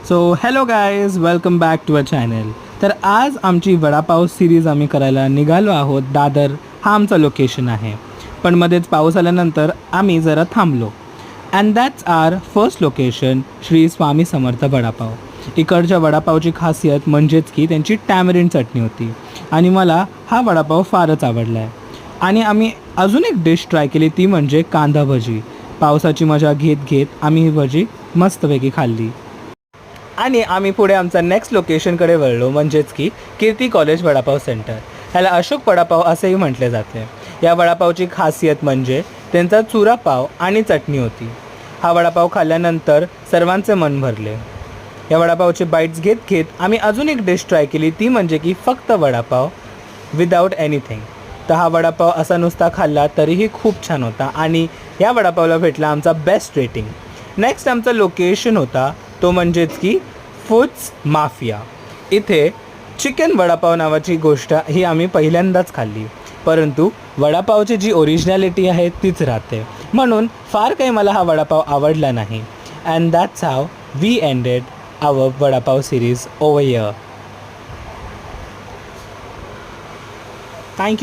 So hello guys, welcome back to a channel. तर आज आमची वडापाव सिरीज आम्ही करायला निघालो आहोत. दादर हा आमचा लोकेशन आहे, पण मध्येच पाऊस आल्यानंतर आम्ही जरा थांबलो. And that's our first location, Shri Swami Samarth vada pav. इकडच्या वडापावची खासियत म्हणजेच की त्यांची टॅमरिन चटणी होती आणि मला हा वडापाव फारच आवडला आहे. आणि आम्ही अजून एक डिश ट्राय केली, ती म्हणजे कांदा भजी. पावसाची मजा घेत घेत आम्ही ही भजी मस्तपैकी खाल्ली आणि आम्ही पुढे आमचा नेक्स्ट लोकेशनकडे वळलो, म्हणजेच की कीर्ती कॉलेज वडापाव सेंटर. ह्याला अशोक वडापाव असेही म्हटले जाते. या वडापावची खासियत म्हणजे त्यांचा चुरा पाव आणि चटणी होती. हा वडापाव खाल्ल्यानंतर सर्वांचे मन भरले. या वडापावचे बाईट्स घेत घेत आम्ही अजून एक डिश ट्राय केली, ती म्हणजे की फक्त वडापाव विदाऊट एनिथिंग. तर हा वडापाव असा नुसता खाल्ला तरीही खूप छान होता आणि या वडापावला भेटला आमचा बेस्ट रेटिंग. नेक्स्ट आमचा लोकेशन होता तो म्हणजेच की फूड्स माफिया. इथे चिकन वडापाव नावाची गोष्ट ही आम्ही पहिल्यांदाच खाल्ली, परंतु वडापावची जी ओरिजिनॅलिटी आहे तीच राहते, म्हणून फार काही मला हा वडापाव आवडला नाही. And that's how we ended our vada pav series over here. Thank you.